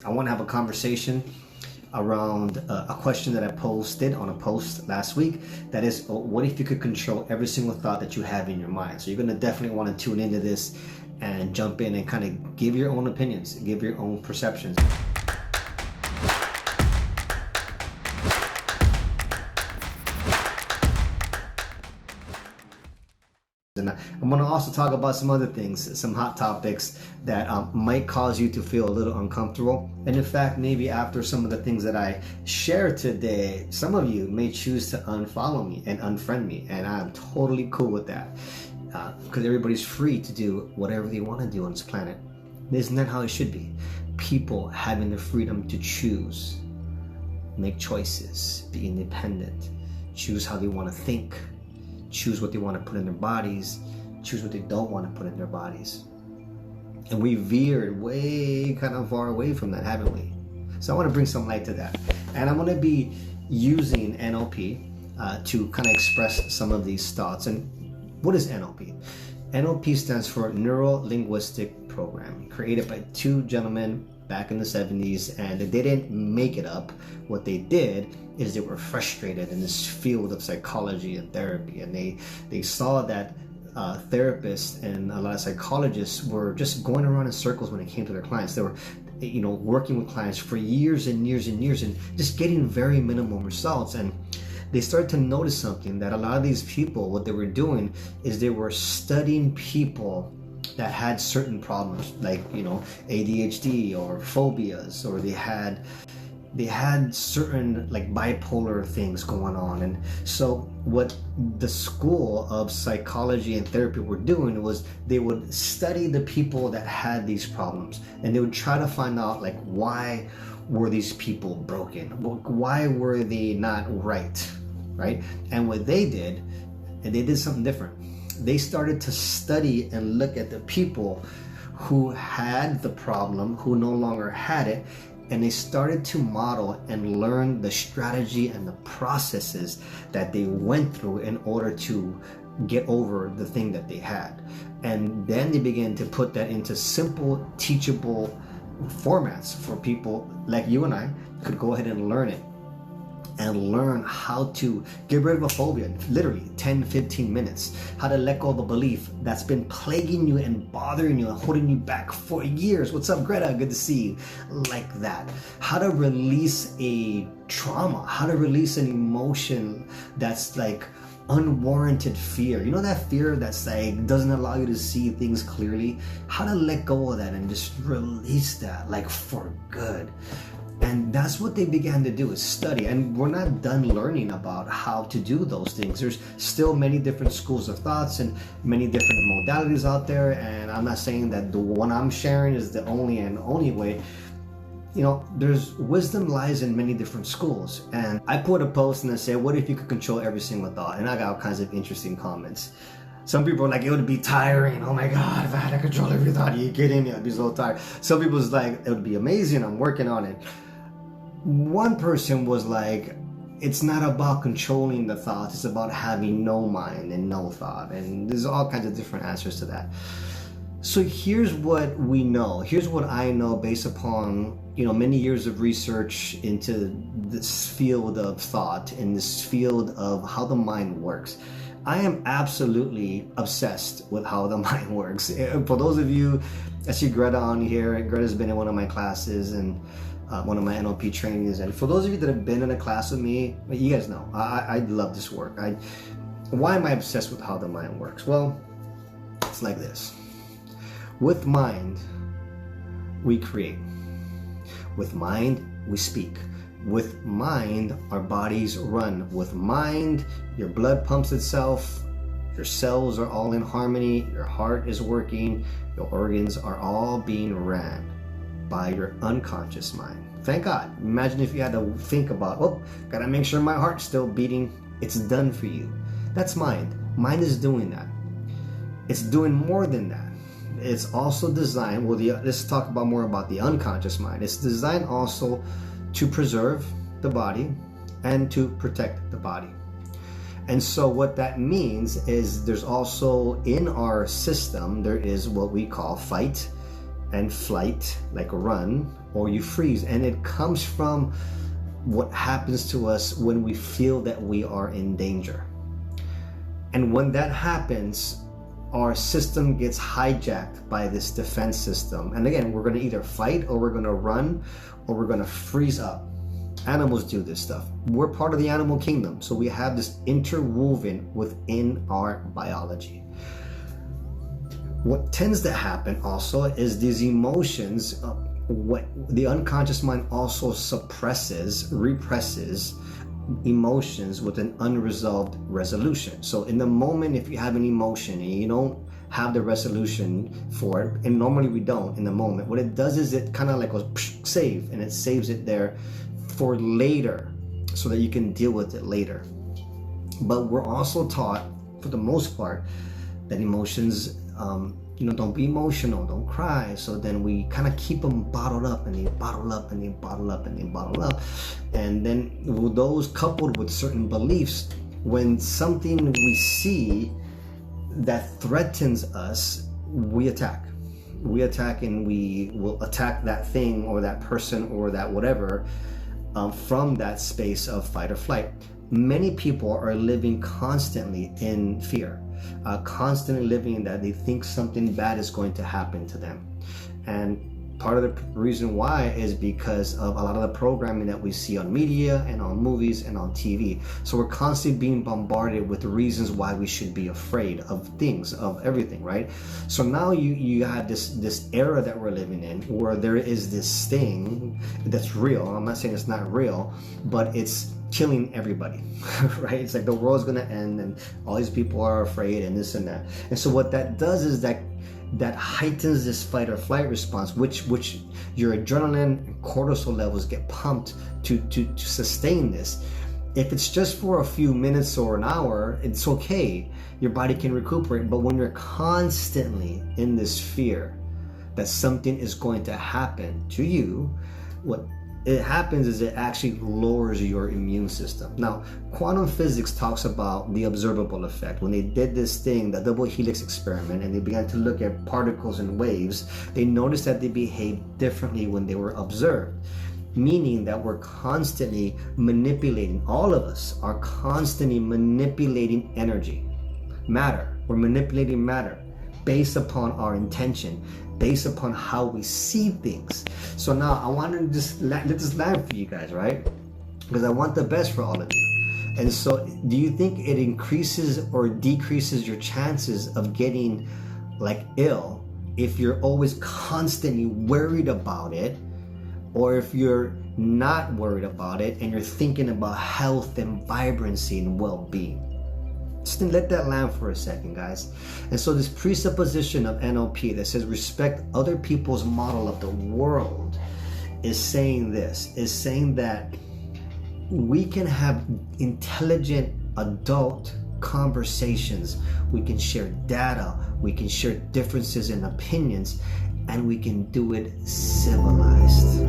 I want to have a conversation around a question that I posted on a post last week. That is, what if you could control every single thought that you have in your mind? So you're going to definitely want to tune into this and jump in and kind of give your own opinions, give your own perceptions. And I'm going to also talk about some other things, some hot topics that might cause you to feel a little uncomfortable. And in fact, maybe after some of the things that I share today, some of you may choose to unfollow me and unfriend me. And I'm totally cool with that because everybody's free to do whatever they want to do on this planet. Isn't that how it should be? People having the freedom to choose, make choices, be independent, choose how they want to think, choose what they want to put in their bodies, choose what they don't want to put in their bodies. And we veered way kind of far away from that, haven't we? So I want to bring some light to that. And I'm going to be using NLP to kind of express some of these thoughts. And what is NLP? NLP stands for Neuro Linguistic Programming, created by two gentlemen back in the 70s, and they didn't make it up. What they did is they were frustrated in this field of psychology and therapy, and they saw that therapists and a lot of psychologists were just going around in circles when it came to their clients. They were working with clients for years and years and years and just getting very minimum results. And they started to notice something, that a lot of these people, what they were doing is they were studying people that had certain problems, like ADHD or phobias, or they had certain like bipolar things going on. And so what the school of psychology and therapy were doing was they would study the people that had these problems, and they would try to find out, like, why were these people broken? Why were they not right? And what they did, and they did something different. They started to study and look at the people who had the problem, who no longer had it, and they started to model and learn the strategy and the processes that they went through in order to get over the thing that they had. And then they began to put that into simple, teachable formats for people like you and I could go ahead and learn it. And learn how to get rid of a phobia, literally 10-15 minutes. How to let go of a belief that's been plaguing you and bothering you and holding you back for years. What's up, Greta? Good to see you. Like that. How to release a trauma. How to release an emotion that's like unwarranted fear. You know that fear that's like doesn't allow you to see things clearly? How to let go of that and just release that, like, for good. And that's what they began to do, is study. And we're not done learning about how to do those things. There's still many different schools of thoughts and many different modalities out there. And I'm not saying that the one I'm sharing is the only way. There's wisdom lies in many different schools. And I put a post and I said, what if you could control every single thought? And I got all kinds of interesting comments. Some people are like, it would be tiring. Oh my God, if I had to control every thought, are you kidding me? I'd be so tired. Some people was like, it would be amazing. I'm working on it. One person was like, it's not about controlling the thoughts, it's about having no mind and no thought. And there's all kinds of different answers to that. So here's what we know. Here's what I know based upon many years of research into this field of thought, in this field of how the mind works. I am absolutely obsessed with how the mind works. For those of you, I see Greta on here. Greta's been in one of my classes and one of my NLP trainings. And for those of you that have been in a class with me, you guys know, I love this work. Why am I obsessed with how the mind works? Well, it's like this. With mind, we create. With mind, we speak. With mind, our bodies run. With mind, your blood pumps itself, your cells are all in harmony, your heart is working, your organs are all being ran by your unconscious mind. Thank God. Imagine if you had to think about, gotta make sure my heart's still beating. It's done for you. That's mind. Mind is doing that. It's doing more than that. It's also designed, let's talk more about the unconscious mind. It's designed also to preserve the body and to protect the body. And so what that means is there's also in our system, there is what we call fight and flight, like run, or you freeze. And it comes from what happens to us when we feel that we are in danger. And when that happens, our system gets hijacked by this defense system. And again, we're going to either fight, or we're going to run, or we're going to freeze up. Animals do this stuff. We're part of the animal kingdom, so we have this interwoven within our biology. What tends to happen also is these emotions, what the unconscious mind also represses emotions with an unresolved resolution. So in the moment, if you have an emotion and you don't have the resolution for it, and normally we don't in the moment, what it does is it kind of like goes save, and it saves it there for later so that you can deal with it later. But we're also taught, for the most part, that emotions, don't be emotional, don't cry. So then we kind of keep them bottled up, and they bottle up, and they bottle up, and they bottle up. And then those coupled with certain beliefs, when something we see that threatens us, we attack. We attack, and we will attack that thing or that person or that whatever from that space of fight or flight. Many people are living constantly in fear. Constantly living in that they think something bad is going to happen to them. And part of the reason why is because of a lot of the programming that we see on media and on movies and on TV. So we're constantly being bombarded with reasons why we should be afraid of things, of everything, right? So now you have this era that we're living in where there is this thing that's real. I'm not saying it's not real, but it's killing everybody, right? It's like the world's gonna end and all these people are afraid and this and that. And so what that does is that heightens this fight or flight response, which your adrenaline and cortisol levels get pumped to sustain this. If it's just for a few minutes or an hour, it's okay. Your body can recuperate. But when you're constantly in this fear that something is going to happen to you, what it happens is it actually lowers your immune system. Now, quantum physics talks about the observable effect. When they did this thing, the double helix experiment, and they began to look at particles and waves, they noticed that they behaved differently when they were observed. Meaning that we're constantly manipulating, all of us are constantly manipulating energy, matter. We're manipulating matter based upon our intention, based upon how we see things. So now I want to just let this land for you guys, right? Because I want the best for all of you. And so do you think it increases or decreases your chances of getting like ill if you're always constantly worried about it, or if you're not worried about it and you're thinking about health and vibrancy and well-being? Just let that land for a second, guys. And so this presupposition of NLP that says respect other people's model of the world is saying this, is saying that we can have intelligent adult conversations, we can share data, we can share differences in opinions, and we can do it civilized.